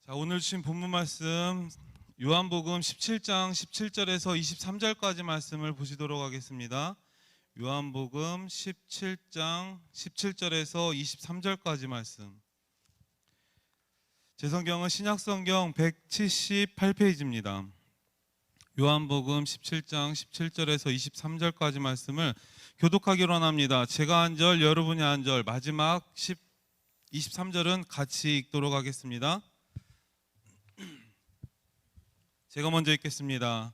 자, 오늘 주신 본문 말씀 요한복음 17장 17절에서 23절까지 말씀을 보시도록 하겠습니다. 요한복음 17장 17절에서 23절까지 말씀. 제 성경은 신약성경 178페이지입니다. 요한복음 17장 17절에서 23절까지 말씀을 교독하기로 합니다. 제가 한 절, 여러분이 한 절, 마지막 23절은 같이 읽도록 하겠습니다. 제가 먼저 읽겠습니다.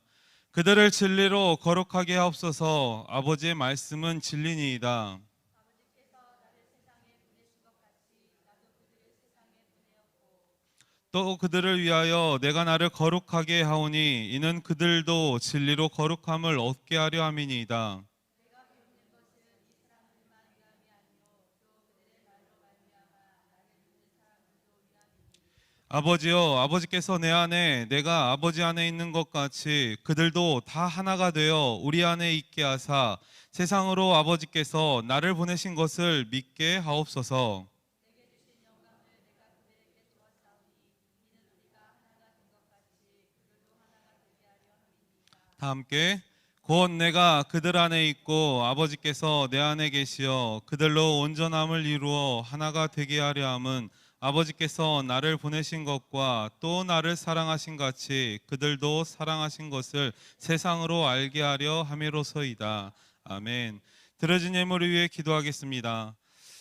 그들을 진리로 거룩하게 하옵소서. 아버지의 말씀은 진리니이다. 또 그들을 위하여 내가 나를 거룩하게 하오니 이는 그들도 진리로 거룩함을 얻게 하려 함이니이다. 아버지여, 아버지께서 내 안에 내가 아버지 안에 있는 것 같이 그들도 다 하나가 되어 우리 안에 있게 하사 세상으로 아버지께서 나를 보내신 것을 믿게 하옵소서. 다 함께 곧 내가 그들 안에 있고 아버지께서 내 안에 계시어 그들로 온전함을 이루어 하나가 되게 하려 함은 아버지께서 나를 보내신 것과 또 나를 사랑하신 같이 그들도 사랑하신 것을 세상으로 알게 하려 함이로소이다. 아멘. 드려진 예물을 위해 기도하겠습니다.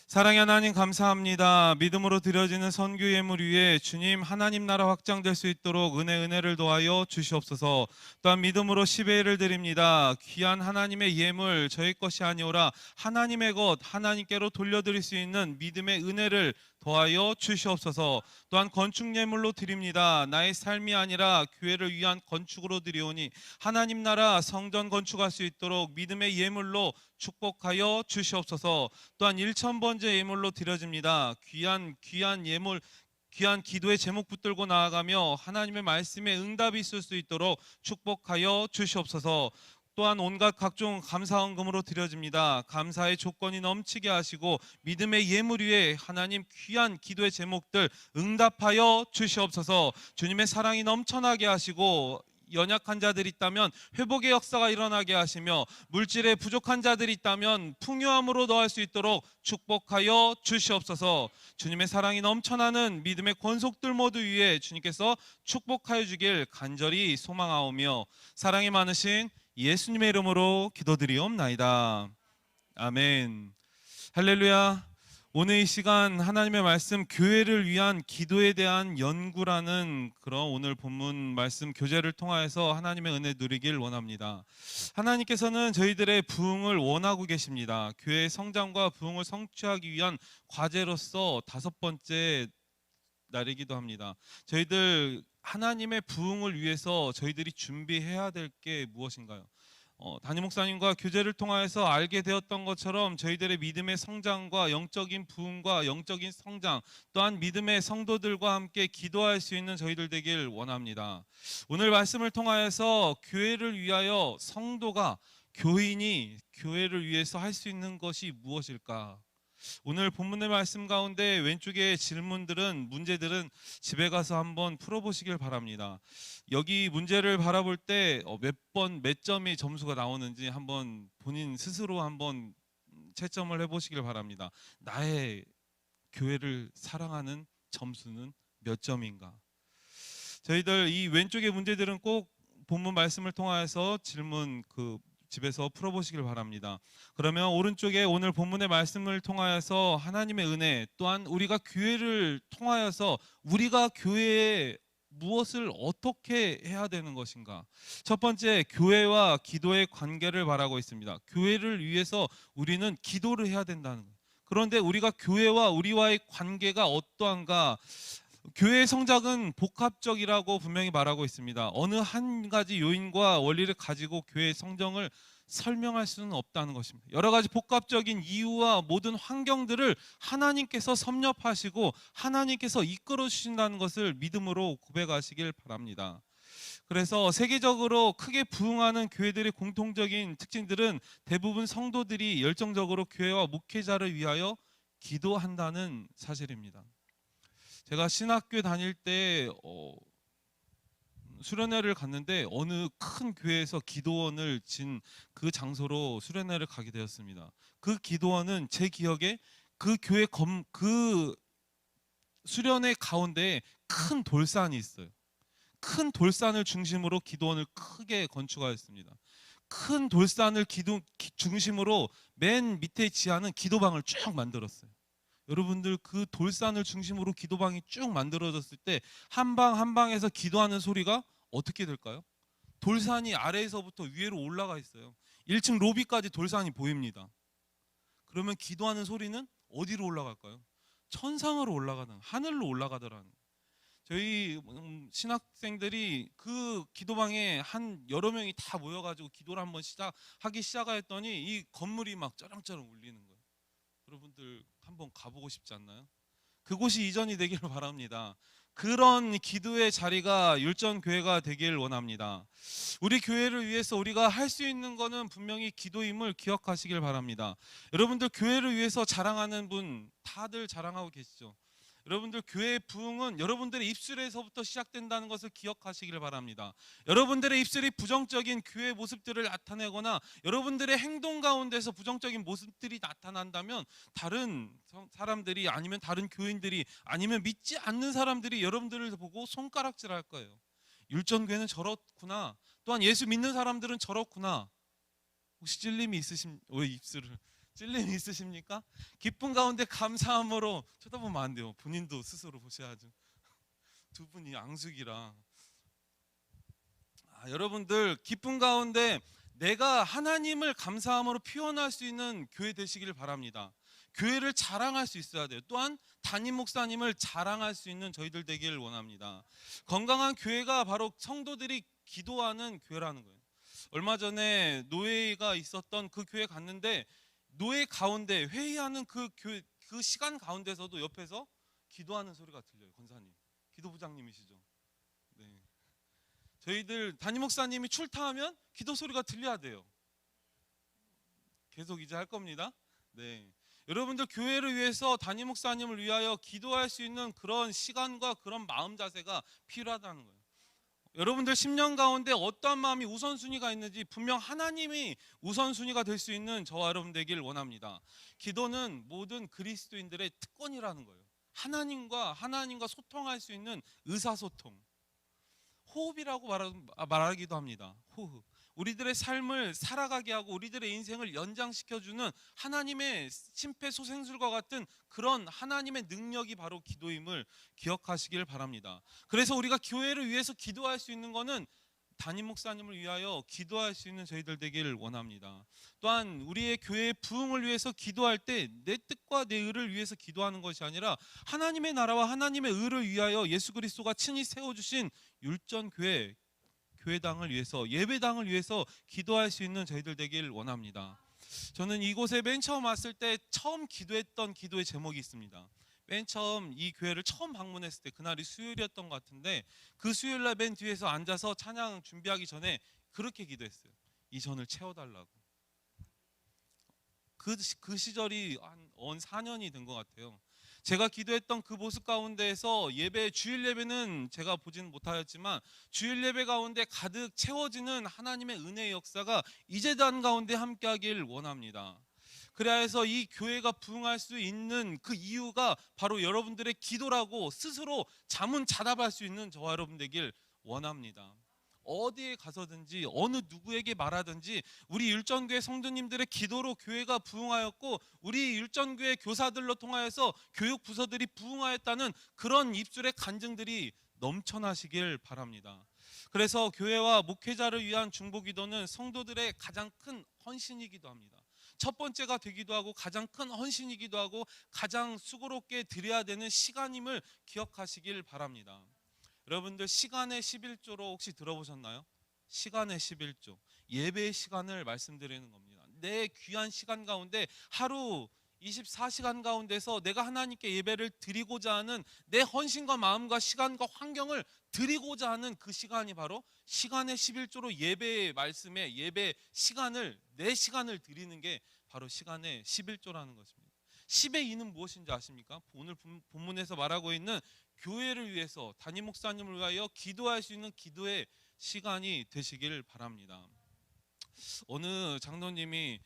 사랑의 하나님 감사합니다. 믿음으로 드려지는 선교 예물 위에 주님 하나님 나라 확장될 수 있도록 은혜를 더하여 주시옵소서. 또한 믿음으로 10회를 드립니다. 귀한 하나님의 예물 저희 것이 아니오라 하나님의 것 하나님께로 돌려드릴 수 있는 믿음의 은혜를 더하여 주시옵소서. 또한 건축 예물로 드립니다. 나의 삶이 아니라 교회를 위한 건축으로 드리오니 하나님 나라 성전 건축할 수 있도록 믿음의 예물로 축복하여 주시옵소서. 또한 1000번째 예물로 드려집니다. 귀한 예물, 귀한 기도의 제목 붙들고 나아가며 하나님의 말씀에 응답이 있을 수 있도록 축복하여 주시옵소서. 또한 온갖 각종 감사헌금으로 드려집니다. 감사의 조건이 넘치게 하시고 믿음의 예물 위에 하나님 귀한 기도의 제목들 응답하여 주시옵소서. 주님의 사랑이 넘쳐나게 하시고 연약한 자들이 있다면 회복의 역사가 일어나게 하시며 물질에 부족한 자들이 있다면 풍요함으로 더할 수 있도록 축복하여 주시옵소서. 주님의 사랑이 넘쳐나는 믿음의 권속들 모두 위에 주님께서 축복하여 주길 간절히 소망하오며 사랑이 많으신 예수님의 이름으로 기도드리옵나이다. 아멘. 할렐루야. 오늘 이 시간 하나님의 말씀 교회를 위한 기도에 대한 연구라는 그런 오늘 본문 말씀 교제를 통하여서 하나님의 은혜 누리길 원합니다. 하나님께서는 저희들의 부흥을 원하고 계십니다. 교회의 성장과 부흥을 성취하기 위한 과제로서 5번째 날이기도 합니다. 저희들 하나님의 부흥을 위해서 저희들이 준비해야 될 게 무엇인가요? 담임 목사님과 교제를 통하여서 알게 되었던 것처럼 저희들의 믿음의 성장과 영적인 부흥과 영적인 성장 또한 믿음의 성도들과 함께 기도할 수 있는 저희들 되길 원합니다. 오늘 말씀을 통하여서 교회를 위하여 성도가 교인이 교회를 위해서 할 수 있는 것이 무엇일까? 오늘 본문의 말씀 가운데 왼쪽에 질문들은 문제들은 집에 가서 한번 풀어보시길 바랍니다. 여기 문제를 바라볼 때 몇 점이 점수가 나오는지 한번 본인 스스로 한번 채점을 해보시길 바랍니다. 나의 교회를 사랑하는 점수는 몇 점인가? 저희들 이 왼쪽의 문제들은 꼭 본문 말씀을 통하여서 질문 집에서 풀어보시길 바랍니다. 그러면 오른쪽에 오늘 본문의 말씀을 통하여서 하나님의 은혜 또한 우리가 교회를 통하여서 우리가 교회에 무엇을 어떻게 해야 되는 것인가? 첫 번째, 교회와 기도의 관계를 바라고 있습니다. 교회를 위해서 우리는 기도를 해야 된다는 거예요. 그런데 우리가 교회와 우리와의 관계가 어떠한가? 교회의 성장은 복합적이라고 분명히 말하고 있습니다. 어느 한 가지 요인과 원리를 가지고 교회의 성장을 설명할 수는 없다는 것입니다. 여러 가지 복합적인 이유와 모든 환경들을 하나님께서 섭렵하시고 하나님께서 이끌어 주신다는 것을 믿음으로 고백하시길 바랍니다. 그래서 세계적으로 크게 부흥하는 교회들의 공통적인 특징들은 대부분 성도들이 열정적으로 교회와 목회자를 위하여 기도한다는 사실입니다. 제가 신학교 다닐 때 수련회를 갔는데 어느 큰 교회에서 기도원을 진 그 장소로 수련회를 가게 되었습니다. 그 기도원은 제 기억에 그 교회 그 수련회 가운데 큰 돌산이 있어요. 큰 돌산을 중심으로 기도원을 크게 건축하였습니다. 큰 돌산을 중심으로 맨 밑에 지하는 기도방을 쭉 만들었어요. 여러분들 그 돌산을 중심으로 기도방이 쭉 만들어졌을 때 한 방 한 방에서 기도하는 소리가 어떻게 될까요? 돌산이 아래에서부터 위로 올라가 있어요. 1층 로비까지 돌산이 보입니다. 그러면 기도하는 소리는 어디로 올라갈까요? 천상으로 올라가는, 하늘로 올라가더라는. 저희 신학생들이 그 기도방에 한 여러 명이 다 모여가지고 기도를 한번 하기 시작했더니 이 건물이 막 쩌렁쩌렁 울리는 거예요. 여러분들 한번 가보고 싶지 않나요? 그곳이 이전이 되기를 바랍니다. 그런 기도의 자리가 율전교회가 되길 원합니다. 우리 교회를 위해서 우리가 할 수 있는 것은 분명히 기도임을 기억하시길 바랍니다. 여러분들 교회를 위해서 자랑하는 분 다들 자랑하고 계시죠? 여러분들 교회의 부흥은 여러분들의 입술에서부터 시작된다는 것을 기억하시길 바랍니다. 여러분들의 입술이 부정적인 교회의 모습들을 나타내거나 여러분들의 행동 가운데서 부정적인 모습들이 나타난다면 다른 사람들이 아니면 다른 교인들이 아니면 믿지 않는 사람들이 여러분들을 보고 손가락질할 거예요. 율전교회는 저렇구나. 또한 예수 믿는 사람들은 저렇구나. 혹시 왜 입술을 찔림이 있으십니까? 기쁨 가운데 감사함으로 쳐다보면 안 돼요. 본인도 스스로 보셔야죠. 두 분이 앙숙이라. 여러분들 기쁨 가운데 내가 하나님을 감사함으로 표현할 수 있는 교회 되시기를 바랍니다. 교회를 자랑할 수 있어야 돼요. 또한 담임 목사님을 자랑할 수 있는 저희들 되기를 원합니다. 건강한 교회가 바로 성도들이 기도하는 교회라는 거예요. 얼마 전에 노회가 있었던 그 교회 갔는데 노예 가운데 회의하는 그 시간 가운데서도 옆에서 기도하는 소리가 들려요. 권사님, 기도부장님이시죠. 네. 저희들 담임 목사님이 출타하면 기도 소리가 들려야 돼요. 계속 이제 할 겁니다. 네. 여러분들 교회를 위해서 담임 목사님을 위하여 기도할 수 있는 그런 시간과 그런 마음 자세가 필요하다는 거예요. 여러분들 10년 가운데 어떠한 마음이 우선순위가 있는지 분명 하나님이 우선순위가 될 수 있는 저와 여러분 되길 원합니다. 기도는 모든 그리스도인들의 특권이라는 거예요. 하나님과 소통할 수 있는 의사소통. 호흡이라고 말하기도 합니다. 호흡. 우리들의 삶을 살아가게 하고 우리들의 인생을 연장시켜주는 하나님의 심폐소생술과 같은 그런 하나님의 능력이 바로 기도임을 기억하시길 바랍니다. 그래서 우리가 교회를 위해서 기도할 수 있는 것은 담임 목사님을 위하여 기도할 수 있는 저희들 되기를 원합니다. 또한 우리의 교회의 부흥을 위해서 기도할 때 내 뜻과 내 의를 위해서 기도하는 것이 아니라 하나님의 나라와 하나님의 의를 위하여 예수 그리스도가 친히 세워주신 율전교회 교회당을 위해서 예배당을 위해서 기도할 수 있는 저희들 되길 원합니다. 저는 이곳에 맨 처음 왔을 때 처음 기도했던 기도의 제목이 있습니다. 맨 처음 이 교회를 처음 방문했을 때 그날이 수요일이었던 것 같은데 그 수요일날 맨 뒤에서 앉아서 찬양 준비하기 전에 그렇게 기도했어요. 이 전을 채워달라고. 그 시절이 한 4년이 된 것 같아요. 제가 기도했던 그 모습 가운데에서 주일 예배는 제가 보지는 못하였지만 주일 예배 가운데 가득 채워지는 하나님의 은혜의 역사가 이 제단 가운데 함께하길 원합니다. 그래야 해서 이 교회가 부흥할 수 있는 그 이유가 바로 여러분들의 기도라고 스스로 자문자답할 수 있는 저와 여러분 되길 원합니다. 어디에 가서든지 어느 누구에게 말하든지 우리 율전교회 성도님들의 기도로 교회가 부흥하였고 우리 율전교회 교사들로 통하여서 교육 부서들이 부흥하였다는 그런 입술의 간증들이 넘쳐나시길 바랍니다. 그래서 교회와 목회자를 위한 중보기도는 성도들의 가장 큰 헌신이기도 합니다. 첫 번째가 되기도 하고 가장 큰 헌신이기도 하고 가장 수고롭게 드려야 되는 시간임을 기억하시길 바랍니다. 여러분들 시간의 11조로 혹시 들어보셨나요? 시간의 11조. 예배의 시간을 말씀드리는 겁니다. 내 귀한 시간 가운데 하루 24시간 가운데서 내가 하나님께 예배를 드리고자 하는 내 헌신과 마음과 시간과 환경을 드리고자 하는 그 시간이 바로 시간의 11조로 예배의 말씀에 예배 시간을 내 시간을 드리는 게 바로 시간의 11조라는 것입니다. 10의 2는 무엇인지 아십니까? 오늘 본문에서 말하고 있는 교회를 위해서, 담임 목사님을 위하여 기도할 수 있는 기도의 시간이 되시길 바랍니다. 어느 장로님이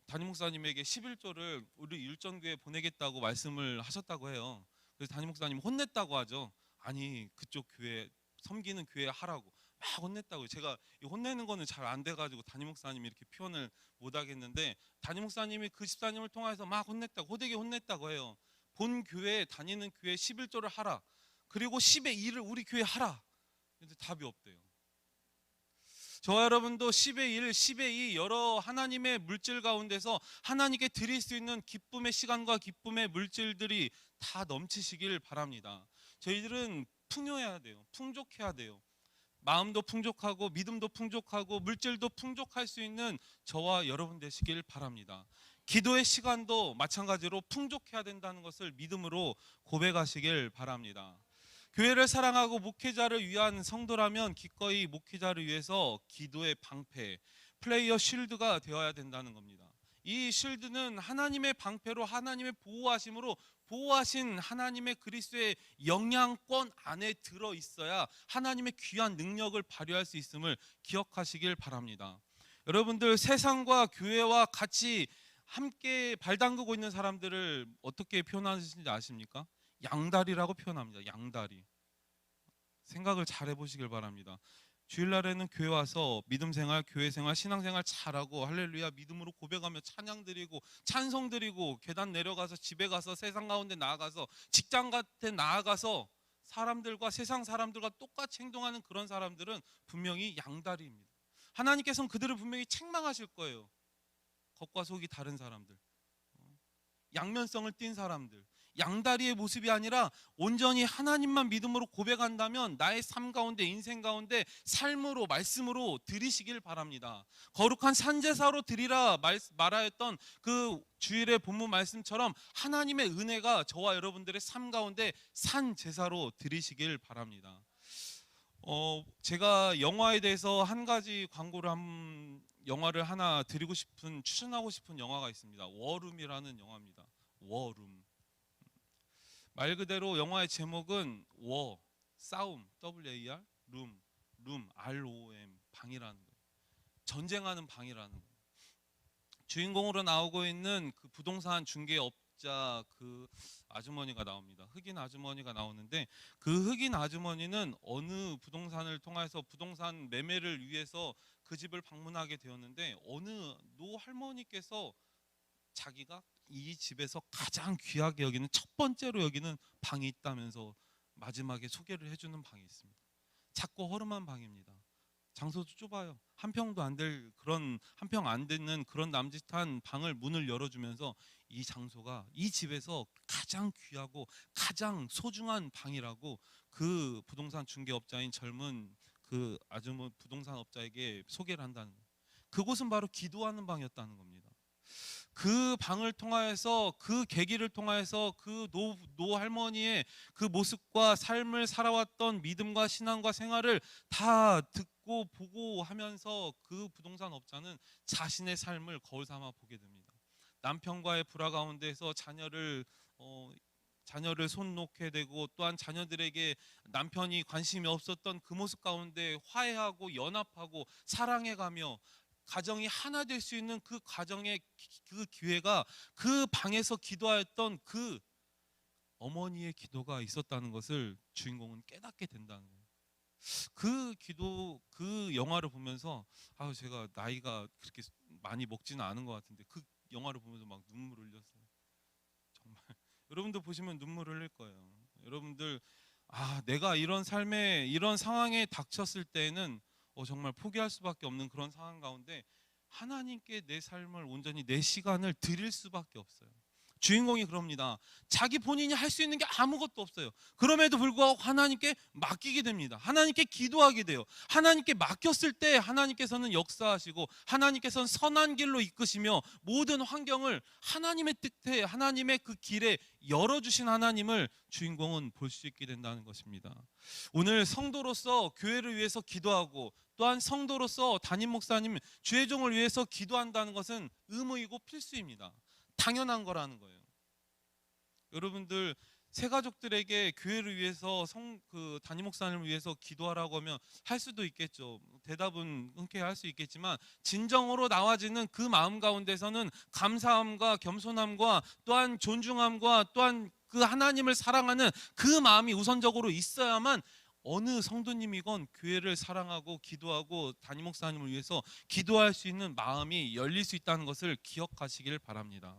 담임 목사님에게 11조를 우리 율전교회에 보내겠다고 말씀을 하셨다고 해요. 그래서 담임 목사님 혼냈다고 하죠. 아니, 그쪽 교회, 섬기는 교회 하라고 막 혼냈다고요. 제가 혼내는 거는 잘 안 돼가지고 담임 목사님이 이렇게 표현을 못 하겠는데, 담임 목사님이 그 집사님을 통해서 막 혼냈다고, 호되게 혼냈다고 해요. 본 교회에, 다니는 교회에 11조를 하라, 그리고 10의 2를 우리 교회에 하라. 근데 답이 없대요. 저와 여러분도 10의 1, 10의 2 여러 하나님의 물질 가운데서 하나님께 드릴 수 있는 기쁨의 시간과 기쁨의 물질들이 다 넘치시길 바랍니다. 저희들은 풍요해야 돼요. 풍족해야 돼요. 마음도 풍족하고 믿음도 풍족하고 물질도 풍족할 수 있는 저와 여러분 되시길 바랍니다. 기도의 시간도 마찬가지로 풍족해야 된다는 것을 믿음으로 고백하시길 바랍니다. 교회를 사랑하고 목회자를 위한 성도라면 기꺼이 목회자를 위해서 기도의 방패, 플레이어 쉴드가 되어야 된다는 겁니다. 이 쉴드는 하나님의 방패로, 하나님의 보호하심으로 보호하신 하나님의 그리스도의 영향권 안에 들어 있어야 하나님의 귀한 능력을 발휘할 수 있음을 기억하시길 바랍니다. 여러분들, 세상과 교회와 같이 함께 발담그고 있는 사람들을 어떻게 표현하시는지 아십니까? 양다리라고 표현합니다. 양다리. 생각을 잘 해보시길 바랍니다. 주일날에는 교회 와서 믿음생활, 교회생활, 신앙생활 잘하고 할렐루야 믿음으로 고백하며 찬양 드리고 찬송 드리고 계단 내려가서 집에 가서 세상 가운데 나아가서 직장 같은 나아가서 사람들과, 세상 사람들과 똑같이 행동하는 그런 사람들은 분명히 양다리입니다. 하나님께서는 그들을 분명히 책망하실 거예요. 겉과 속이 다른 사람들, 양면성을 띤 사람들, 양다리의 모습이 아니라 온전히 하나님만 믿음으로 고백한다면 나의 삶 가운데, 인생 가운데 삶으로, 말씀으로 드리시길 바랍니다. 거룩한 산제사로 드리라 말하였던 그 주일의 본문 말씀처럼 하나님의 은혜가 저와 여러분들의 삶 가운데 산제사로 드리시길 바랍니다. 제가 영화에 대해서 한 가지 영화를 하나 추천하고 싶은 영화가 있습니다. 워룸이라는 영화입니다. 워룸. 말 그대로 영화의 제목은 싸움, WAR, 룸, ROM, 방이라는 거예요. 전쟁하는 방이라는 거예요. 주인공으로 나오고 있는 그 부동산 중개업자 그 아주머니가 나옵니다. 흑인 아주머니가 나오는데, 그 흑인 아주머니는 어느 부동산을 통해서 부동산 매매를 위해서 그 집을 방문하게 되었는데, 어느 노 할머니께서 자기가 이 집에서 가장 귀하게 여기는, 첫 번째로 여기는 방이 있다면서 마지막에 소개를 해주는 방이 있습니다. 작고 허름한 방입니다. 장소도 좁아요. 한 평도 안 될 그런, 한 평 안 되는 그런 남짓한 방을 문을 열어주면서 이 장소가 이 집에서 가장 귀하고 가장 소중한 방이라고 그 부동산 중개업자인 젊은 그 부동산 업자에게 소개를 한다는 거예요. 그곳은 바로 기도하는 방이었다는 겁니다. 그 방을 통하여서, 그 계기를 통하여서 그 노 할머니의 그 모습과 삶을 살아왔던 믿음과 신앙과 생활을 다 듣고 보고 하면서 그 부동산 업자는 자신의 삶을 거울 삼아 보게 됩니다. 남편과의 불화 가운데서 자녀를 손 놓게 되고, 또한 자녀들에게 남편이 관심이 없었던 그 모습 가운데 화해하고 연합하고 사랑해가며 가정이 하나 될 수 있는 그 가정의 그 기회가 그 방에서 기도하였던 그 어머니의 기도가 있었다는 것을 주인공은 깨닫게 된다는 거예요. 그 영화를 보면서 제가 나이가 그렇게 많이 먹지는 않은 것 같은데 그 영화를 보면서 막 눈물 흘렸어요. 정말 여러분도 보시면 눈물 흘릴 거예요. 여러분들, 내가 이런 삶에, 이런 상황에 닥쳤을 때에는 정말 포기할 수밖에 없는 그런 상황 가운데 하나님께 내 삶을 온전히, 내 시간을 드릴 수밖에 없어요. 주인공이 그럽니다. 자기 본인이 할 수 있는 게 아무것도 없어요. 그럼에도 불구하고 하나님께 맡기게 됩니다. 하나님께 기도하게 돼요. 하나님께 맡겼을 때 하나님께서는 역사하시고, 하나님께서는 선한 길로 이끄시며 모든 환경을 하나님의 뜻에, 하나님의 그 길에 열어주신 하나님을 주인공은 볼 수 있게 된다는 것입니다. 오늘 성도로서 교회를 위해서 기도하고, 또한 성도로서 담임 목사님, 주의 종을 위해서 기도한다는 것은 의무이고 필수입니다. 당연한 거라는 거예요. 여러분들 새 가족들에게 교회를 위해서 담임 목사님을 위해서 기도하라고 하면 할 수도 있겠죠. 대답은 흔쾌히 할 수 있겠지만 진정으로 나와지는 그 마음 가운데서는 감사함과 겸손함과 또한 존중함과 또한 그 하나님을 사랑하는 그 마음이 우선적으로 있어야만 어느 성도님이건 교회를 사랑하고 기도하고 담임 목사님을 위해서 기도할 수 있는 마음이 열릴 수 있다는 것을 기억하시길 바랍니다.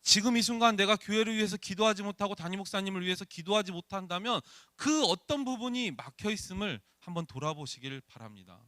지금 이 순간 내가 교회를 위해서 기도하지 못하고 담임 목사님을 위해서 기도하지 못한다면 그 어떤 부분이 막혀 있음을 한번 돌아보시길 바랍니다.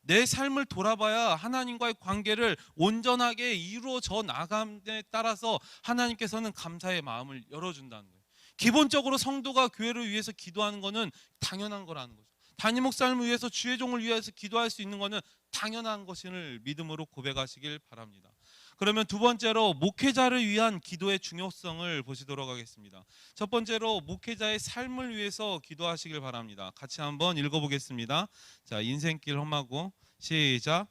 내 삶을 돌아봐야 하나님과의 관계를 온전하게 이루어져 나감에 따라서 하나님께서는 감사의 마음을 열어준다는 거예요. 기본적으로 성도가 교회를 위해서 기도하는 것은 당연한 거라는 거죠. 담임 목사님을 위해서 주의 종을 위해서 기도할 수 있는 것은 당연한 것을 믿음으로 고백하시길 바랍니다. 그러면 두 번째로 목회자를 위한 기도의 중요성을 보시도록 하겠습니다. 첫 번째로 목회자의 삶을 위해서 기도하시길 바랍니다. 같이 한번 읽어보겠습니다. 자, 인생길 험하고 시작.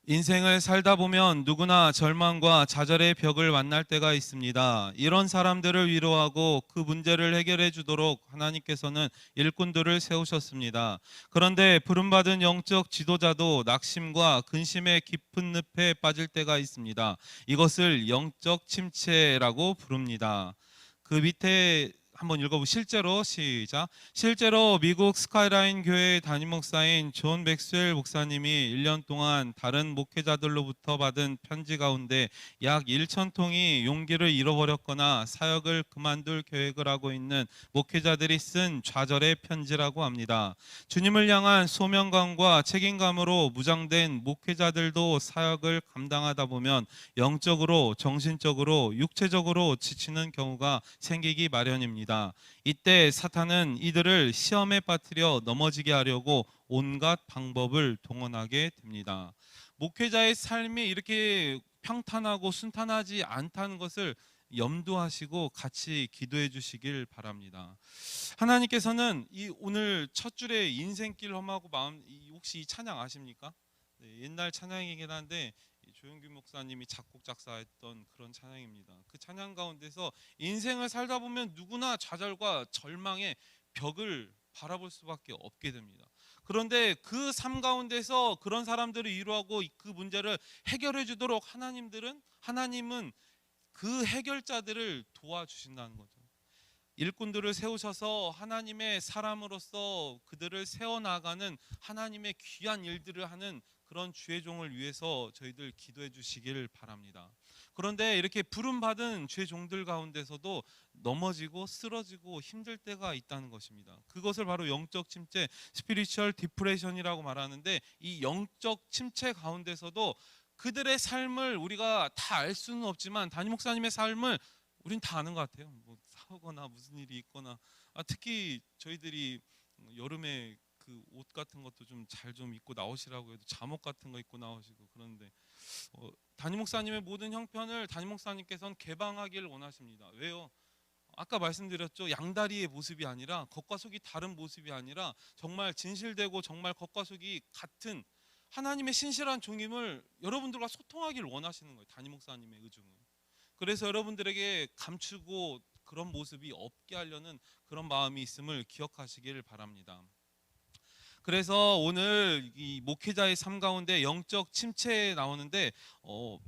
인생을 살다 보면 누구나 절망과 좌절의 벽을 만날 때가 있습니다. 이런 사람들을 위로하고 그 문제를 해결해 주도록 하나님께서는 일꾼들을 세우셨습니다. 그런데 부름받은 영적 지도자도 낙심과 근심의 깊은 늪에 빠질 때가 있습니다. 이것을 영적 침체라고 부릅니다. 그 밑에 한번 읽어보고 실제로 시작. 실제로 미국 스카이라인 교회 담임 목사인 존 맥스웰 목사님이 1년 동안 다른 목회자들로부터 받은 편지 가운데 약 1,000통이 용기를 잃어버렸거나 사역을 그만둘 계획을 하고 있는 목회자들이 쓴 좌절의 편지라고 합니다. 주님을 향한 소명감과 책임감으로 무장된 목회자들도 사역을 감당하다 보면 영적으로, 정신적으로, 육체적으로 지치는 경우가 생기기 마련입니다. 이때 사탄은 이들을 시험에 빠뜨려 넘어지게 하려고 온갖 방법을 동원하게 됩니다. 목회자의 삶이 이렇게 평탄하고 순탄하지 않다는 것을 염두하시고 같이 기도해 주시길 바랍니다. 하나님께서는 이 오늘 첫 줄에 인생길 험하고 마음, 혹시 이 찬양 아십니까? 네, 옛날 찬양이긴 한데 조용규 목사님이 작곡 작사했던 그런 찬양입니다. 그 찬양 가운데서 인생을 살다 보면 누구나 좌절과 절망의 벽을 바라볼 수밖에 없게 됩니다. 그런데 그 삶 가운데서 그런 사람들을 위로하고 그 문제를 해결해 주도록 하나님은 그 해결자들을 도와주신다는 거죠. 일꾼들을 세우셔서 하나님의 사람으로서 그들을 세워나가는 하나님의 귀한 일들을 하는 그런 주의 종을 위해서 저희들 기도해 주시길 바랍니다. 그런데 이렇게 부름받은 주의 종들 가운데서도 넘어지고 쓰러지고 힘들 때가 있다는 것입니다. 그것을 바로 영적 침체, 스피리추얼 디프레션이라고 말하는데, 이 영적 침체 가운데서도 그들의 삶을 우리가 다 알 수는 없지만 담임 목사님의 삶을 우린 다 아는 것 같아요. 뭐 사고나 무슨 일이 있거나, 특히 저희들이 여름에 그 옷 같은 것도 좀 잘 좀 입고 나오시라고 해도 잠옷 같은 거 입고 나오시고 그러는데, 담임 목사님의 모든 형편을 담임 목사님께서는 개방하기를 원하십니다. 왜요? 아까 말씀드렸죠. 양다리의 모습이 아니라, 겉과 속이 다른 모습이 아니라 정말 진실되고 정말 겉과 속이 같은 하나님의 신실한 종임을 여러분들과 소통하기를 원하시는 거예요. 담임 목사님의 의중은. 그래서 여러분들에게 감추고 그런 모습이 없게 하려는 그런 마음이 있음을 기억하시길 바랍니다. 그래서 오늘 이 목회자의 삶 가운데 영적 침체에 나오는데,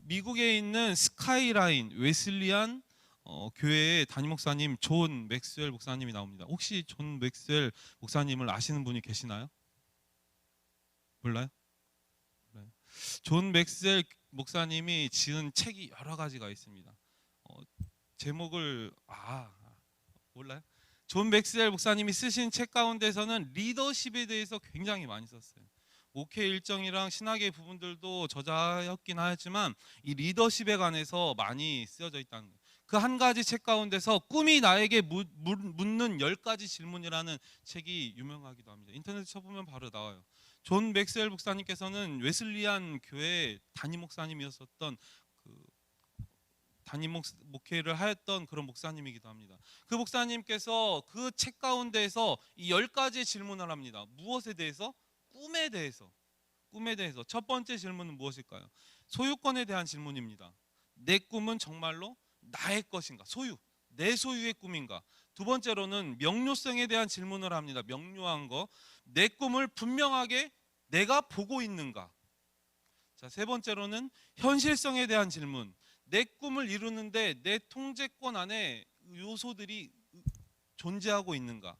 미국에 있는 스카이라인 웨슬리안 교회의 담임 목사님 존 맥스웰 목사님이 나옵니다. 혹시 존 맥스웰 목사님을 아시는 분이 계시나요? 몰라요? 몰라요. 존 맥스웰 목사님이 지은 책이 여러 가지가 있습니다. 제목을 몰라요? 존 맥스웰 목사님이 쓰신 책 가운데서는 리더십에 대해서 굉장히 많이 썼어요. 목회 일정이랑 신학의 부분들도 저자였긴 하지만 이 리더십에 관해서 많이 쓰여져 있다는 거예요. 그 한 가지 책 가운데서 꿈이 나에게 묻는 10가지 질문이라는 책이 유명하기도 합니다. 인터넷에 쳐보면 바로 나와요. 존 맥스웰 목사님께서는 웨슬리안 교회 담임 목사님이었었던 담임 목회를 하였던 그런 목사님이기도 합니다. 그 목사님께서 그 책 가운데에서 이 10가지 질문을 합니다. 무엇에 대해서? 꿈에 대해서. 첫 번째 질문은 무엇일까요? 소유권에 대한 질문입니다. 내 꿈은 정말로 나의 것인가? 소유, 내 소유의 꿈인가? 두 번째로는 명료성에 대한 질문을 합니다. 명료한 거, 내 꿈을 분명하게 내가 보고 있는가? 자, 세 번째로는 현실성에 대한 질문, 내 꿈을 이루는데 내 통제권 안에 요소들이 존재하고 있는가?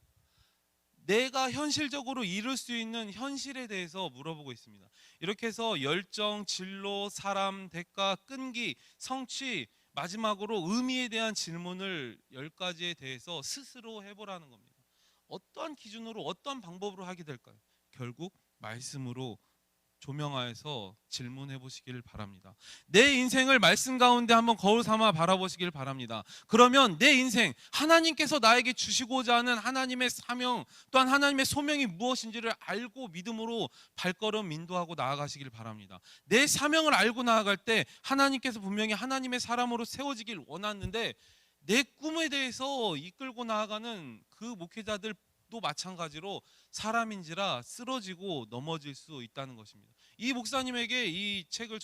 내가 현실적으로 이룰 수 있는 현실에 대해서 물어보고 있습니다. 이렇게 해서 열정, 진로, 사람, 대가, 끈기, 성취, 마지막으로 의미에 대한 질문을 10가지에 대해서 스스로 해보라는 겁니다. 어떠한 기준으로 어떤 방법으로 하게 될까요? 결국 말씀으로 조명하여서 질문해 보시길 바랍니다. 내 인생을 말씀 가운데 한번 거울 삼아 바라보시길 바랍니다. 그러면 내 인생, 하나님께서 나에게 주시고자 하는 하나님의 사명, 또한 하나님의 소명이 무엇인지를 알고 믿음으로 발걸음 인도하고 나아가시길 바랍니다. 내 사명을 알고 나아갈 때 하나님께서 분명히 하나님의 사람으로 세워지길 원하는데, 내 꿈에 대해서 이끌고 나아가는 그 목회자들 도 마찬가지로 사람인지라 쓰러지고 넘어질 수 있다는 것입니다. 이 목사님에게, 이 책을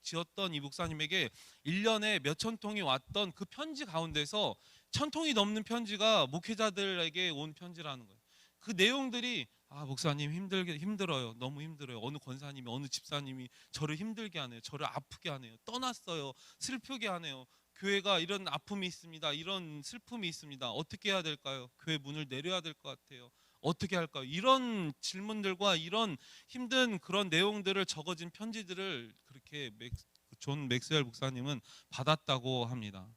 지었던 이 목사님에게 1년에 몇천 통이 왔던 그 편지 가운데서 1000통이 넘는 편지가 목회자들에게 온 편지라는 거예요. 그 내용들이 목사님 힘들어요. 너무 힘들어요. 어느 권사님이, 어느 집사님이 저를 힘들게 하네요. 저를 아프게 하네요. 떠났어요. 슬프게 하네요. 교회가 이런 아픔이 있습니다. 이런 슬픔이 있습니다. 어떻게 해야 될까요? 교회 문을 내려야 될 것 같아요. 어떻게 할까요? 이런 질문들과 이런 힘든 그런 내용들을 적어진 편지들을 그렇게 존 맥스웰 목사님은 받았다고 합니다.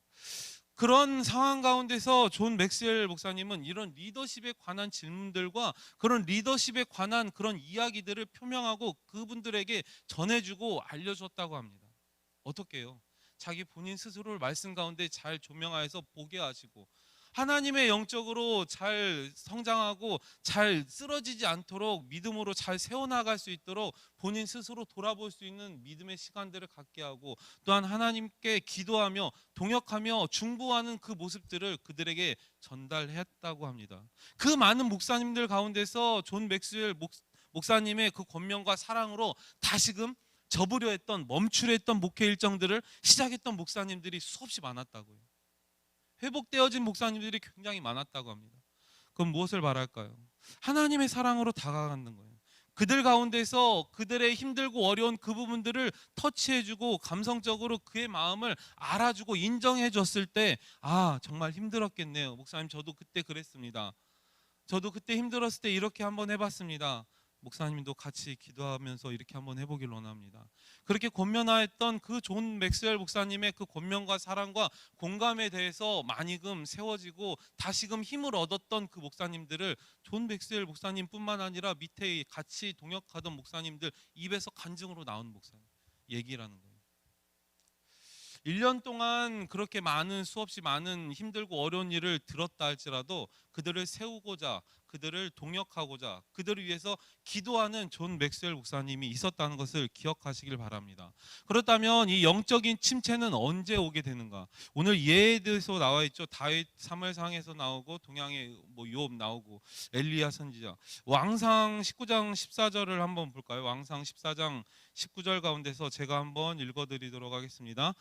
그런 상황 가운데서 존 맥스웰 목사님은 이런 리더십에 관한 질문들과 그런 리더십에 관한 그런 이야기들을 표명하고 그분들에게 전해주고 알려줬다고 합니다. 어떻게 해요? 자기 본인 스스로를 말씀 가운데 잘 조명하여서 보게 하시고, 하나님의 영적으로 잘 성장하고 잘 쓰러지지 않도록 믿음으로 잘 세워나갈 수 있도록 본인 스스로 돌아볼 수 있는 믿음의 시간들을 갖게 하고, 또한 하나님께 기도하며 동역하며 중보하는 그 모습들을 그들에게 전달했다고 합니다. 그 많은 목사님들 가운데서 존 맥스웰 목사님의 그 권면과 사랑으로 다시금 접으려 했던, 멈추려 했던 목회 일정들을 시작했던 목사님들이 수없이 많았다고요. 회복되어진 목사님들이 굉장히 많았다고 합니다. 그럼 무엇을 말할까요? 하나님의 사랑으로 다가가는 거예요. 그들 가운데서 그들의 힘들고 어려운 그 부분들을 터치해주고 감성적으로 그의 마음을 알아주고 인정해줬을 때, 정말 힘들었겠네요. 목사님, 저도 그때 그랬습니다. 저도 그때 힘들었을 때 이렇게 한번 해봤습니다. 목사님도 같이 기도하면서 이렇게 한번 해보길 원합니다. 그렇게 권면하였던 그 존 맥스웰 목사님의 그 권면과 사랑과 공감에 대해서 많이금 세워지고 다시금 힘을 얻었던 그 목사님들을 존 맥스웰 목사님뿐만 아니라 밑에 같이 동역하던 목사님들 입에서 간증으로 나온 목사님 얘기라는 거예요. 1년 동안 그렇게 수없이 많은 힘들고 어려운 일을 들었다 할지라도 그들을 세우고자, 그들을 동역하고자, 그들을 위해서 기도하는 존 맥스웰 목사님이 있었다는 것을 기억하시길 바랍니다. 그렇다면 이 영적인 침체는 언제 오게 되는가? 오늘 예에 대해서 나와 있죠. 다윗 사무엘상에서 나오고, 동양의 욥 나오고, 엘리야 선지자. 왕상 19장 14절을 한번 볼까요? 왕상 14장 19절 가운데서 제가 한번 읽어드리도록 하겠습니다.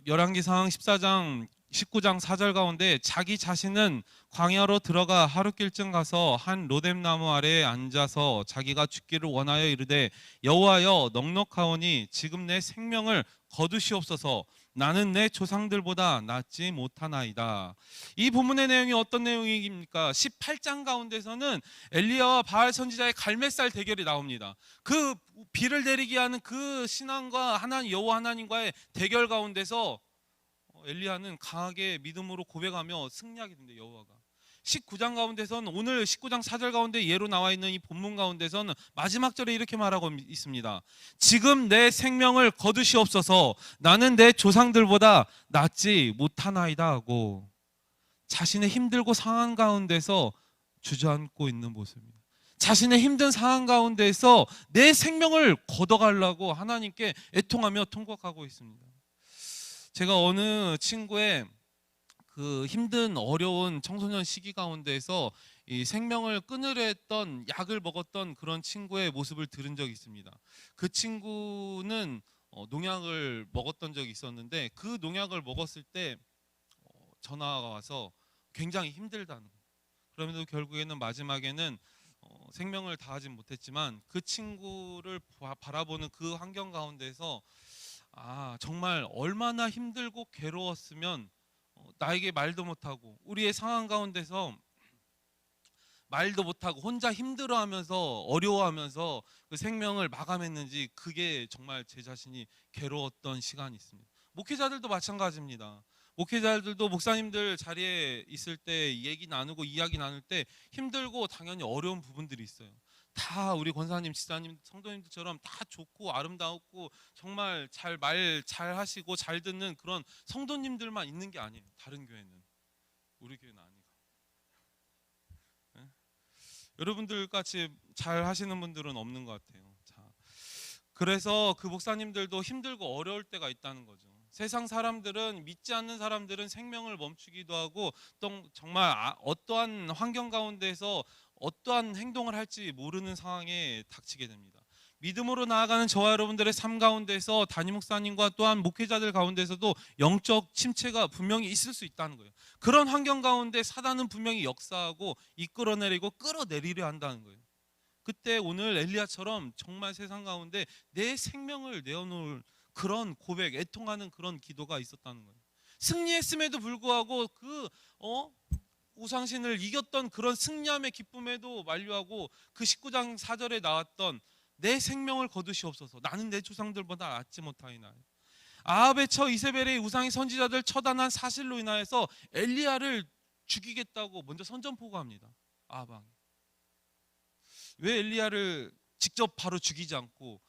열왕기상 14장 19장 4절 가운데, 자기 자신은 광야로 들어가 하룻길쯤 가서 한 로뎀나무 아래에 앉아서 자기가 죽기를 원하여 이르되, 여호와여, 넉넉하오니 지금 내 생명을 거두시옵소서. 나는 내 조상들보다 낫지 못하나이다. 이 본문의 내용이 어떤 내용입니까? 18장 가운데서는 엘리야와 바알 선지자의 갈매살 대결이 나옵니다. 그 비를 내리게 하는 그 신앙과 하나님, 여호와 하나님과의 대결 가운데서 엘리야는 강하게 믿음으로 고백하며 승리하게 됩니다. 여호와가 19장 가운데서는, 오늘 19장 4절 가운데 예로 나와 있는 이 본문 가운데서는 마지막 절에 이렇게 말하고 있습니다. 지금 내 생명을 거두시옵소서. 나는 내 조상들보다 낫지 못하나이다 하고, 자신의 힘들고 상한 가운데서 주저앉고 있는 모습입니다. 자신의 힘든 상황 가운데서 내 생명을 걷어가려고 하나님께 애통하며 통곡하고 있습니다. 제가 어느 친구의 그 힘든 어려운 청소년 시기 가운데에서 이 생명을 끊으려 했던 약을 먹었던 그런 친구의 모습을 들은 적이 있습니다. 그 친구는 농약을 먹었던 적이 있었는데 그 농약을 먹었을 때 전화가 와서 굉장히 힘들다는 거예요. 그러면서 결국에는 마지막에는 생명을 다하진 못했지만 그 친구를 바라보는 그 환경 가운데서 정말 얼마나 힘들고 괴로웠으면 나에게 말도 못하고 우리의 상황 가운데서 말도 못하고 혼자 힘들어하면서 어려워하면서 그 생명을 마감했는지, 그게 정말 제 자신이 괴로웠던 시간이 있습니다. 목회자들도 마찬가지입니다. 목회자들도 목사님들 자리에 있을 때 얘기 나누고 이야기 나눌 때 힘들고 당연히 어려운 부분들이 있어요. 다 우리 권사님, 지사님, 성도님들처럼 다 좋고 아름다웠고 정말 말 잘 하시고 잘 듣는 그런 성도님들만 있는 게 아니에요. 다른 교회는, 우리 교회는 아니고. 예? 여러분들 같이 잘 하시는 분들은 없는 것 같아요. 자, 그래서 그 목사님들도 힘들고 어려울 때가 있다는 거죠. 세상 사람들은, 믿지 않는 사람들은 생명을 멈추기도 하고 또 정말 어떠한 환경 가운데서 어떠한 행동을 할지 모르는 상황에 닥치게 됩니다. 믿음으로 나아가는 저와 여러분들의 삶 가운데서 담임 목사님과 또한 목회자들 가운데서도 영적 침체가 분명히 있을 수 있다는 거예요. 그런 환경 가운데 사단은 분명히 역사하고 이끌어내리고 끌어내리려 한다는 거예요. 그때 오늘 엘리야처럼 정말 세상 가운데 내 생명을 내어놓을 그런 고백, 애통하는 그런 기도가 있었다는 거예요. 승리했음에도 불구하고 그 우상신을 이겼던 그런 승리함의 기쁨에도 만류하고 그 19장 4절에 나왔던 내 생명을 거두시옵소서, 나는 내 조상들보다 낫지 못하이나. 아합의 처 이세벨의 우상의 선지자들 처단한 사실로 인하여서 엘리야를 죽이겠다고 먼저 선전포고합니다. 아합 왕이. 왜 엘리야를 직접 바로 죽이지 않고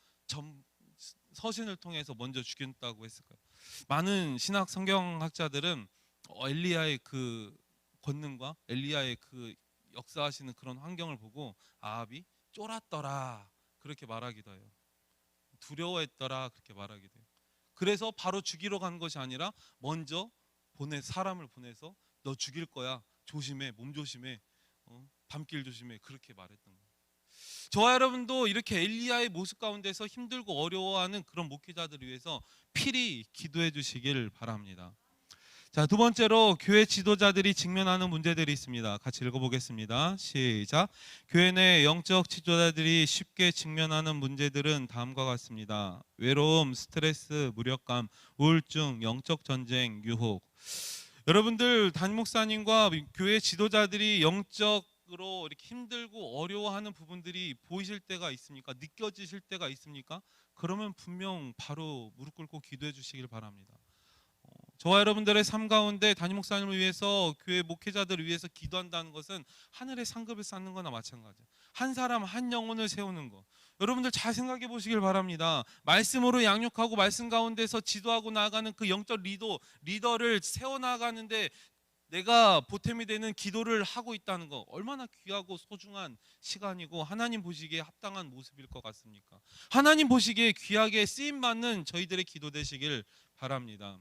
서신을 통해서 먼저 죽였다고 했을까요? 많은 신학 성경학자들은 엘리야의 그 권능과 엘리야의 그 역사하시는 그런 환경을 보고 아합이 쫄았더라 그렇게 말하기도 해요. 두려워했더라 그렇게 말하기도 해요. 그래서 바로 죽이러 간 것이 아니라 먼저 사람을 보내서 너 죽일 거야, 조심해, 몸 조심해, 밤길 조심해, 그렇게 말했던 거예요. 저와 여러분도 이렇게 엘리야의 모습 가운데서 힘들고 어려워하는 그런 목회자들을 위해서 필히 기도해 주시길 바랍니다. 자, 두 번째로 교회 지도자들이 직면하는 문제들이 있습니다. 같이 읽어보겠습니다. 시작. 교회 내 영적 지도자들이 쉽게 직면하는 문제들은 다음과 같습니다. 외로움, 스트레스, 무력감, 우울증, 영적 전쟁, 유혹. 여러분들, 담임 목사님과 교회 지도자들이 영적으로 이렇게 힘들고 어려워하는 부분들이 보이실 때가 있습니까? 느껴지실 때가 있습니까? 그러면 분명 바로 무릎 꿇고 기도해 주시길 바랍니다. 저와 여러분들의 삶 가운데 담임 목사님을 위해서, 교회 목회자들을 위해서 기도한다는 것은 하늘의 상급을 쌓는 거나 마찬가지예요. 한 사람 한 영혼을 세우는 거. 여러분들 잘 생각해 보시길 바랍니다. 말씀으로 양육하고 말씀 가운데서 지도하고 나아가는 그 영적 리더를 세워나가는데 내가 보탬이 되는 기도를 하고 있다는 거, 얼마나 귀하고 소중한 시간이고 하나님 보시기에 합당한 모습일 것 같습니까? 하나님 보시기에 귀하게 쓰임받는 저희들의 기도 되시길 바랍니다.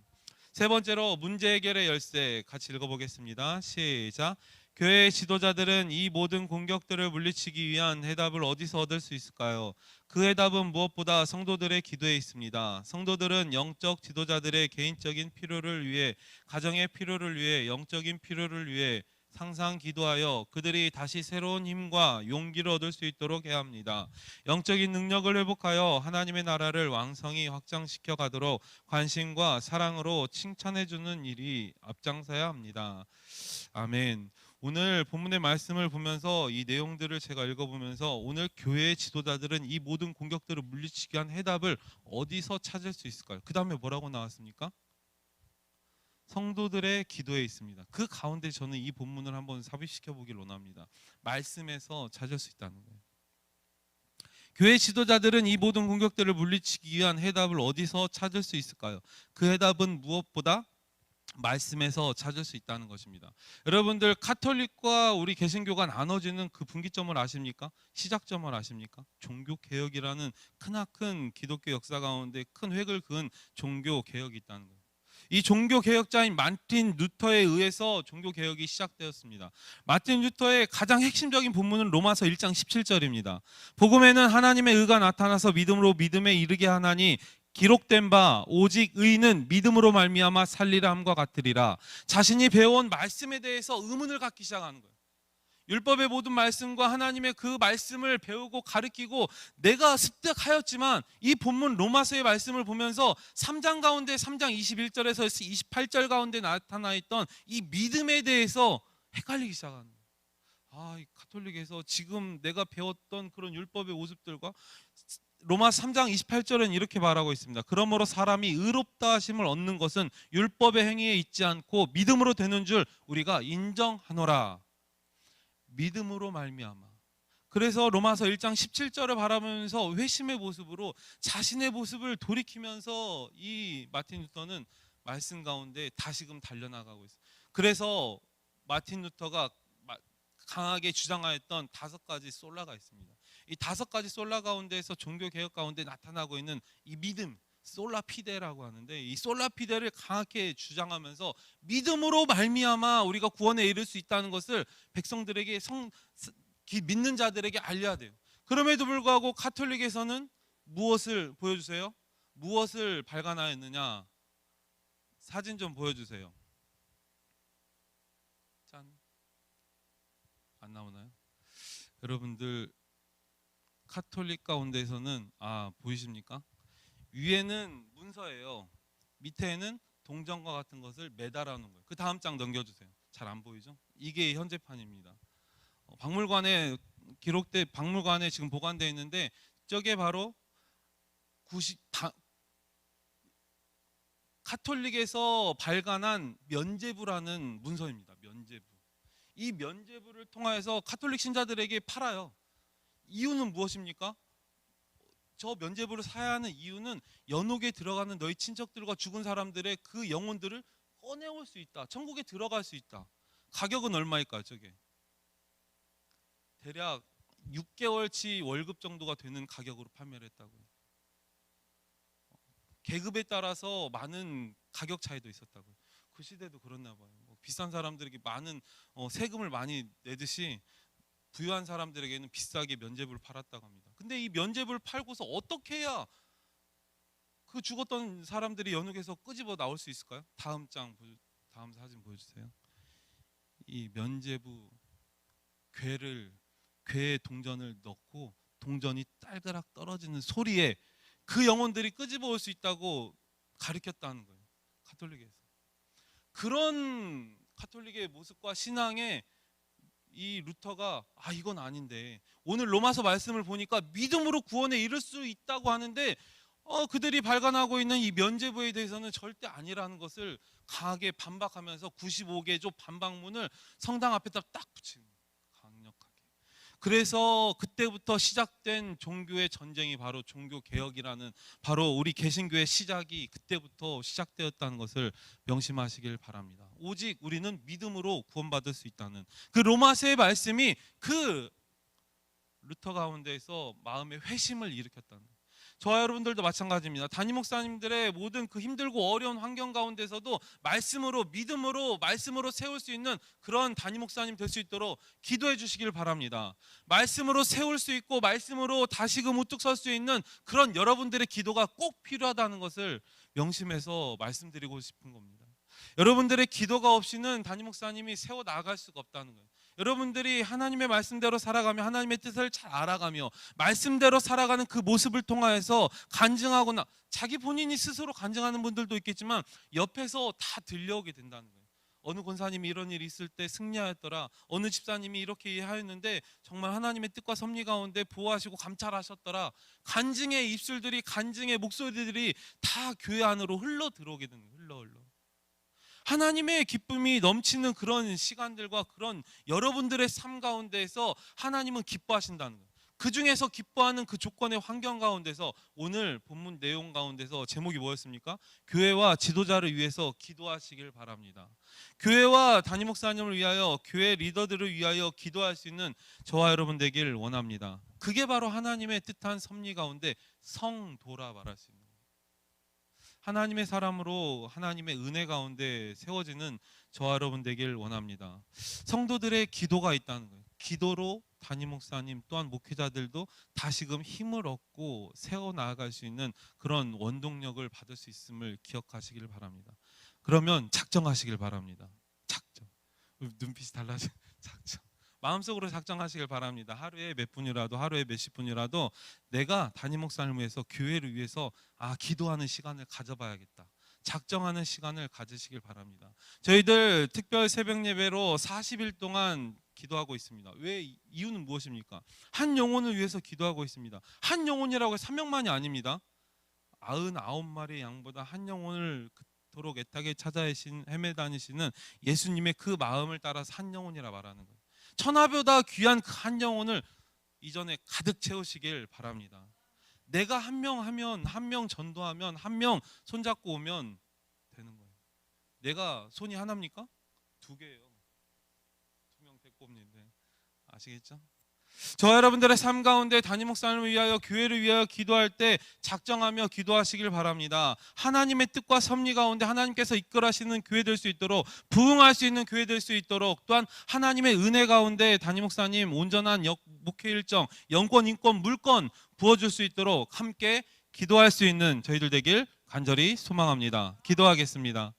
세 번째로 문제 해결의 열쇠, 같이 읽어보겠습니다. 시작. 교회의 지도자들은 이 모든 공격들을 물리치기 위한 해답을 어디서 얻을 수 있을까요? 그 해답은 무엇보다 성도들의 기도에 있습니다. 성도들은 영적 지도자들의 개인적인 필요를 위해, 가정의 필요를 위해, 영적인 필요를 위해 항상 기도하여 그들이 다시 새로운 힘과 용기를 얻을 수 있도록 해야 합니다. 영적인 능력을 회복하여 하나님의 나라를 왕성히 확장시켜 가도록 관심과 사랑으로 칭찬해 주는 일이 앞장서야 합니다. 아멘. 오늘 본문의 말씀을 보면서 이 내용들을 제가 읽어보면서 오늘 교회의 지도자들은 이 모든 공격들을 물리치기 위한 해답을 어디서 찾을 수 있을까요? 그 다음에 뭐라고 나왔습니까? 성도들의 기도에 있습니다. 그 가운데 저는 이 본문을 한번 삽입시켜 보길 원합니다. 말씀에서 찾을 수 있다는 거예요. 교회 지도자들은 이 모든 공격들을 물리치기 위한 해답을 어디서 찾을 수 있을까요? 그 해답은 무엇보다 말씀에서 찾을 수 있다는 것입니다. 여러분들, 카톨릭과 우리 개신교가 나눠지는 그 분기점을 아십니까? 시작점을 아십니까? 종교개혁이라는 크나큰 기독교 역사 가운데 큰 획을 그은 종교개혁이 있다는 거예요. 이 종교 개혁자인 마틴 루터에 의해서 종교 개혁이 시작되었습니다. 마틴 루터의 가장 핵심적인 본문은 로마서 1장 17절입니다. 복음에는 하나님의 의가 나타나서 믿음으로 믿음에 이르게 하나니 기록된 바 오직 의인은 믿음으로 말미암아 살리라 함과 같으리라. 자신이 배워온 말씀에 대해서 의문을 갖기 시작하는 거예요. 율법의 모든 말씀과 하나님의 그 말씀을 배우고 가르치고 내가 습득하였지만 이 본문 로마서의 말씀을 보면서 3장 가운데 3장 21절에서 28절 가운데 나타나 있던 이 믿음에 대해서 헷갈리기 시작하는 거예요. 이 가톨릭에서 지금 내가 배웠던 그런 율법의 모습들과 로마서 3장 28절은 이렇게 말하고 있습니다. 그러므로 사람이 의롭다 하심을 얻는 것은 율법의 행위에 있지 않고 믿음으로 되는 줄 우리가 인정하노라. 믿음으로 말미암아. 그래서 로마서 1장 17절을 바라보면서 회심의 모습으로 자신의 모습을 돌이키면서 이 마틴 루터는 말씀 가운데 다시금 달려나가고 있어요. 그래서 마틴 루터가 강하게 주장하였던 5가지 솔라가 있습니다. 이 5가지 솔라 가운데에서 종교 개혁 가운데 나타나고 있는 이 믿음, 솔라 피데라고 하는데, 이 솔라 피데를 강하게 주장하면서 믿음으로 말미암아 우리가 구원에 이를 수 있다는 것을 백성들에게 믿는 자들에게 알려야 돼요. 그럼에도 불구하고 가톨릭에서는 무엇을 보여주세요? 무엇을 발간하였느냐? 사진 좀 보여주세요. 짠. 안 나오나요? 여러분들 카톨릭 가운데에서는 보이십니까? 위에는 문서예요. 밑에는 동전과 같은 것을 매달아 놓은 거예요. 그 다음 장 넘겨주세요. 잘 안 보이죠? 이게 현재판입니다. 박물관에 지금 보관되어 있는데, 저게 바로 카톨릭에서 발간한 면죄부라는 문서입니다. 면죄부. 이 면죄부를 통하여서 카톨릭 신자들에게 팔아요. 이유는 무엇입니까? 저 면죄부를 사야 하는 이유는 연옥에 들어가는 너희 친척들과 죽은 사람들의 그 영혼들을 꺼내올 수 있다. 천국에 들어갈 수 있다. 가격은 얼마일까요? 저게 대략 6개월치 월급 정도가 되는 가격으로 판매를 했다고요. 계급에 따라서 많은 가격 차이도 있었다고요. 그 시대도 그렇나 봐요. 비싼 사람들에게 많은 세금을 많이 내듯이 부유한 사람들에게는 비싸게 면죄부를 팔았다고 합니다. 근데 이 면죄부를 팔고서 어떻게 해야 그 죽었던 사람들이 연옥에서 끄집어 나올 수 있을까요? 다음 사진 보여주세요. 이 면죄부 괴에 동전을 넣고 동전이 딸그락 떨어지는 소리에 그 영혼들이 끄집어 올 수 있다고 가르쳤다는 거예요. 가톨릭에서. 그런 가톨릭의 모습과 신앙에 이 루터가 이건 아닌데, 오늘 로마서 말씀을 보니까 믿음으로 구원에 이를 수 있다고 하는데 그들이 발간하고 있는 이 면죄부에 대해서는 절대 아니라는 것을 강하게 반박하면서 95개조 반박문을 성당 앞에다 딱 붙이는 거예요. 강력하게. 그래서 그때부터 시작된 종교의 전쟁이 바로 종교 개혁이라는, 바로 우리 개신교의 시작이 그때부터 시작되었다는 것을 명심하시길 바랍니다. 오직 우리는 믿음으로 구원받을 수 있다는 그 로마서의 말씀이 그 루터 가운데에서 마음의 회심을 일으켰다는 거예요. 저와 여러분들도 마찬가지입니다. 담임 목사님들의 모든 그 힘들고 어려운 환경 가운데서도 말씀으로, 믿음으로, 말씀으로 세울 수 있는 그런 담임 목사님 될 수 있도록 기도해 주시길 바랍니다. 말씀으로 세울 수 있고 말씀으로 다시금 우뚝 설 수 있는 그런 여러분들의 기도가 꼭 필요하다는 것을 명심해서 말씀드리고 싶은 겁니다. 여러분들의 기도가 없이는 담임 목사님이 세워 나갈 수가 없다는 거예요. 여러분들이 하나님의 말씀대로 살아가며 하나님의 뜻을 잘 알아가며 말씀대로 살아가는 그 모습을 통하여서 간증하거나, 자기 본인이 스스로 간증하는 분들도 있겠지만 옆에서 다 들려오게 된다는 거예요. 어느 권사님이 이런 일이 있을 때 승리하였더라. 어느 집사님이 이렇게 하였는데 정말 하나님의 뜻과 섭리 가운데 보호하시고 감찰하셨더라. 간증의 입술들이, 간증의 목소리들이 다 교회 안으로 흘러 들어오게 되는 거예요. 흘러. 하나님의 기쁨이 넘치는 그런 시간들과 그런 여러분들의 삶 가운데에서 하나님은 기뻐하신다는 거예요. 그 중에서 기뻐하는 그 조건의 환경 가운데서 오늘 본문 내용 가운데서 제목이 뭐였습니까? 교회와 지도자를 위해서 기도하시길 바랍니다. 교회와 담임 목사님을 위하여, 교회 리더들을 위하여 기도할 수 있는 저와 여러분 되길 원합니다. 그게 바로 하나님의 뜻한 섭리 가운데 성도라 말할 수 있는 거예요. 하나님의 사람으로 하나님의 은혜 가운데 세워지는 저와 여러분 되길 원합니다. 성도들의 기도가 있다는 거예요. 기도로 담임 목사님 또한 목회자들도 다시금 힘을 얻고 세워 나아갈 수 있는 그런 원동력을 받을 수 있음을 기억하시길 바랍니다. 그러면 작정하시길 바랍니다. 작정. 눈빛이 달라져. 작정. 마음속으로 작정하시길 바랍니다. 하루에 몇 분이라도, 하루에 몇십 분이라도 내가 담임 목사님을 위해서, 교회를 위해서 기도하는 시간을 가져봐야겠다. 작정하는 시간을 가지시길 바랍니다. 저희들 특별 새벽 예배로 40일 동안 기도하고 있습니다. 왜? 이유는 무엇입니까? 한 영혼을 위해서 기도하고 있습니다. 한 영혼이라고 해서 3명만이 아닙니다. 99마리의 양보다 한 영혼을 그토록 애타게 찾아 헤매다니시는 예수님의 그 마음을 따라서 한 영혼이라 말하는 거예요. 천하보다 귀한 그 한 영혼을 이전에 가득 채우시길 바랍니다. 내가 한 명 하면, 한 명 전도하면, 한 명 손잡고 오면 되는 거예요. 내가 손이 하나입니까? 2개예요. 2명 데리고 옵니다. 아시겠죠? 저와 여러분들의 삶 가운데 담임 목사님을 위하여, 교회를 위하여 기도할 때 작정하며 기도하시길 바랍니다. 하나님의 뜻과 섭리 가운데 하나님께서 이끌어하시는 교회 될 수 있도록, 부흥할 수 있는 교회 될 수 있도록, 또한 하나님의 은혜 가운데 담임 목사님 온전한 목회 일정, 영권, 인권, 물권 부어줄 수 있도록 함께 기도할 수 있는 저희들 되길 간절히 소망합니다. 기도하겠습니다.